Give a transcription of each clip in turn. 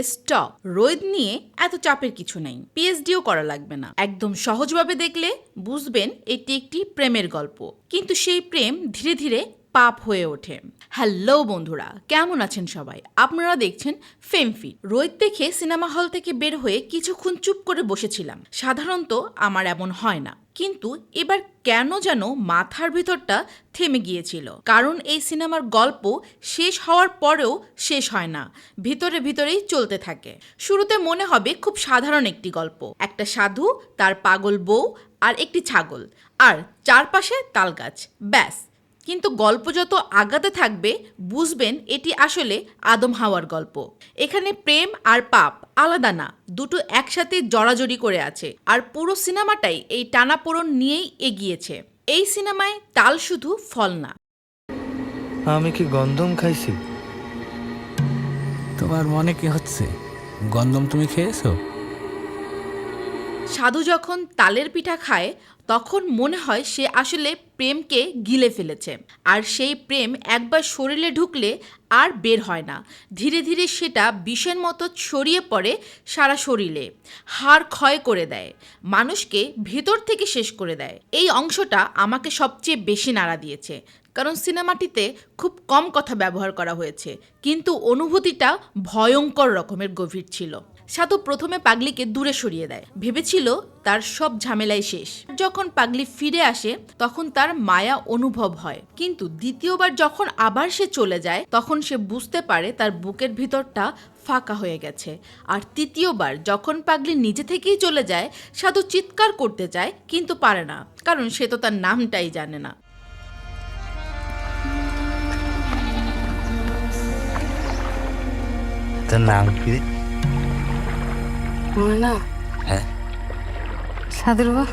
Stop, রোদ নিয়ে এত চাপের কিছু নেই, পিএইচডিও করা লাগবে না। একদম সহজভাবে দেখলে বুঝবেন এটি একটি প্রেমের গল্প, কিন্তু সেই প্রেম ধীরে ধীরে পাপ হয়ে ওঠে। হ্যালো বন্ধুরা, কেমন আছেন সবাই? আপনারা দেখছেন ফেমফিট। রোদ দেখে সিনেমা হল থেকে বের হয়ে কিছুক্ষণ চুপ করে বসেছিলাম। সাধারণত আমার এমন হয় না, কিন্তু এবার কেন যেন মাথার ভিতরটা থেমে গিয়েছিল। কারণ এই সিনেমার গল্প শেষ হওয়ার পরেও শেষ হয় না, ভিতরে ভিতরেই চলতে থাকে। শুরুতে মনে হবে খুব সাধারণ একটি গল্প, একটা সাধু, তার পাগল বউ আর একটি ছাগল, আর চারপাশে তালগাছ, ব্যাস। কিন্তু গল্প যত আগাতে থাকবে বুঝবেন এটি আসলে আদম হাওয়ার গল্প। এখানে প্রেম আর পাপ আলাদা না, দুটো একসাথে জড়াজড়ি করে আছে, আর পুরো সিনেমাটাই এই টানাপোড়ন নিয়েই এগিয়েছে। এই সিনেমায় তাল শুধু ফল না। আমি কি গন্ধম খাইছি? তোমার মনে কি হচ্ছে? গন্ধম তুমি খেয়েছো? সাধু যখন তালের পিঠা খায় তখন মনে হয় সে আসলে প্রেমকে গিলে ফেলেছে, আর সেই প্রেম একবার শরীরে ঢুকলে আর বের হয় না। ধীরে ধীরে সেটা বিষের মতো ছড়িয়ে পড়ে সারা শরীরে, হাড় ক্ষয় করে দেয়, মানুষকে ভেতর থেকে শেষ করে দেয়। এই অংশটা আমাকে সবচেয়ে বেশি নাড়া দিয়েছে, কারণ সিনেমাটিতে খুব কম কথা ব্যবহার করা হয়েছে, কিন্তু অনুভূতিটা ভয়ঙ্কর রকমের গভীর ছিল। সাধু প্রথমে পাগলিকে দূরে সরিয়ে দেয়, ভেবেছিল তার সব ঝামেলাই শেষ। যখন পাগলি ফিরে আসে তখন তার মায়া অনুভব হয়, কিন্তু দ্বিতীয়বার যখন আবার সে চলে যায় তখন সে বুঝতে পারে তার বুকের ভিতরটা ফাঁকা হয়ে গেছে। আর তৃতীয়বার যখন পাগলি নিজে থেকেই চলে যায়, সাধু চিৎকার করতে চায় কিন্তু পারে না, কারণ সে তো তার নামটাই জানে না। তার নাম কি? না, হ্যাঁ, সাধুরবা।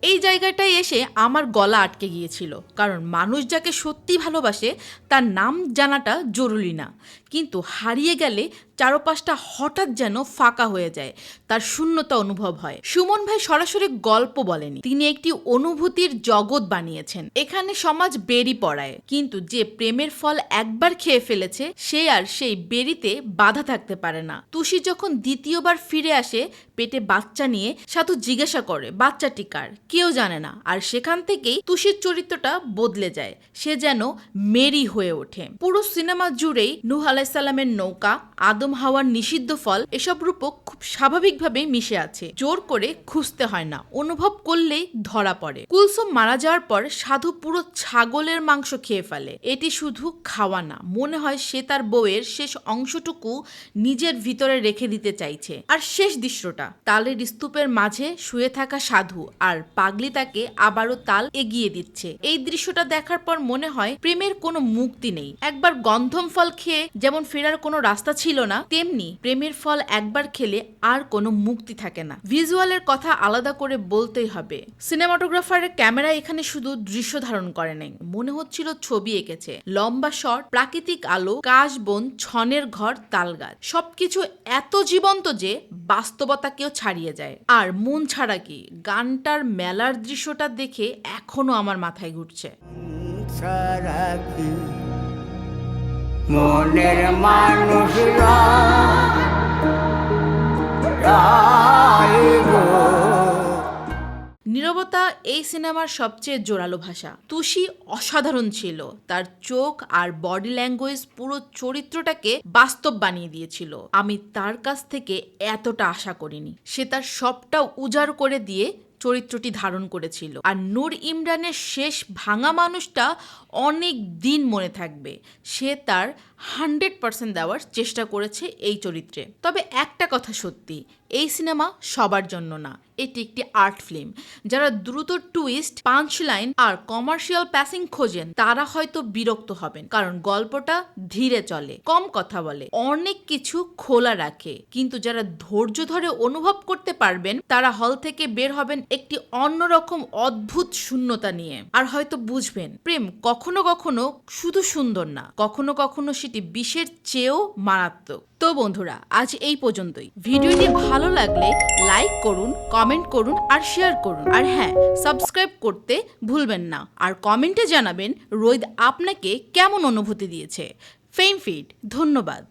এই জায়গাটায় এসে আমার গলা আটকে গিয়েছিল, কারণ মানুষ যাকে সত্যি ভালোবাসে তার নাম জানাটা জরুরি না, কিন্তু হারিয়ে গেলে চারপাশটা হঠাৎ যেন ফাঁকা হয়ে যায়, তার শূন্যতা অনুভব হয়। সুমন ভাই সরাসরি গল্প বলেনি, তিনি একটি অনুভূতির জগৎ বানিয়েছেন। এখানে সমাজ বেরি পড়ায়, কিন্তু যে প্রেমের ফল একবার খেয়ে ফেলেছে সে আর সেই বেরিতে বাধা থাকতে পারে না। তুষি যখন দ্বিতীয়বার ফিরে আসে পেটে বাচ্চা নিয়ে, সাধু জিজ্ঞাসা করে বাচ্চাটি কার, কেউ জানে না। আর সেখান থেকেই তুষির চরিত্রটা বদলে যায়, সে যেন মেরি হয়ে ওঠে। পুরো সিনেমা জুড়েই নূহ আলাইসাল্লামের নৌকা, আদম হাওয়ার নিষিদ্ধ ফল, এসব রূপক খুব স্বাভাবিকভাবে মিশে আছে। জোর করে খুঁজতে হয় না, অনুভব করলেই ধরা পড়ে। কুলসুম মারা যাওয়ার পর সাধু পুরো ছাগলের মাংস খেয়ে ফেলে। এটি শুধু খাওয়া না, মনে হয় সে তার বউয়ের শেষ অংশটুকু নিজের ভিতরে রেখে দিতে চাইছে। আর শেষ দৃশ্যটা, তালের স্তূপের মাঝে শুয়ে থাকা সাধু আর পাগলি তাকে আবারও তাল এগিয়ে দিচ্ছে। এই দৃশ্যটা দেখার পর মনে হয় প্রেমের কোনো মুক্তি নেই। একবার গন্ধম ফল খেয়ে যেমন ফেরার কোনো রাস্তা ছিল না, তেমনি প্রেমের ফল একবার খেলে আর কোনো মুক্তি থাকে না। ভিজুয়ালের কথা আলাদা করে বলতেই হবে। সিনেমাটোগ্রাফারের ক্যামেরা এখানে শুধু দৃশ্য ধারণ করে নাই, মনে হচ্ছিল ছবি এঁকেছে। লম্বা শট, প্রাকৃতিক আলো, কাশবন, ছনের ঘর, তালগাছ, সবকিছু এত জীবন্ত যে বাস্তবতাকেও ছাড়িয়ে যায়। আর মন ছাড়া কি, গানটার মেলার দৃশ্যটা দেখে এখনো আমার মাথায় ঘুরছে। মনের মানুষরা নীরবতা এই সিনেমার সবচেয়ে জোরালো ভাষা। তুষি অসাধারণ ছিল, তার চোখ আর বডি ল্যাঙ্গুয়েজ পুরো চরিত্রটাকে বাস্তব বানিয়ে দিয়েছিল। আমি তার কাছ থেকে এতটা আশা করিনি। সে তার সবটা উজাড় করে দিয়ে চরিত্রটি ধারণ করেছিল। আর নূর ইমরানের শেষ ভাঙা মানুষটা অনেক দিন মনে থাকবে। সে তার 100% দেওয়ার চেষ্টা করেছে এই চরিত্রে। তবে একটা কথা সত্যি, এই সিনেমা সবার জন্য না, এটি একটি আর্ট ফিল্ম। যারা দ্রুত টুইস্ট, পাঞ্চ লাইন আর কমার্শিয়াল প্যাসিং খোঁজেন তারা হয়তো বিরক্ত হবেন, কারণ গল্পটা ধীরে চলে, কম কথা বলে, অনেক কিছু খোলা রাখে। কিন্তু যারা ধৈর্য ধরে অনুভব করতে পারবেন তারা হল থেকে বের হবেন একটি অন্যরকম অদ্ভুত শূন্যতা নিয়ে। আর হয়তো বুঝবেন প্রেম কখনো কখনো শুধু সুন্দর না, কখনো কখনো সেটি বিষের চেয়েও মারাত্মক। তো বন্ধুরা, আজ এই পর্যন্তই। ভিডিওটি ভালো লাগলে লাইক করুন, কমেন্ট করুন আর শেয়ার করুন। আর হ্যাঁ, সাবস্ক্রাইব করতে ভুলবেন না। আর কমেন্টে জানাবেন রোদ আপনাকে কেমন অনুভূতি দিয়েছে। ফেমফিট, ধন্যবাদ।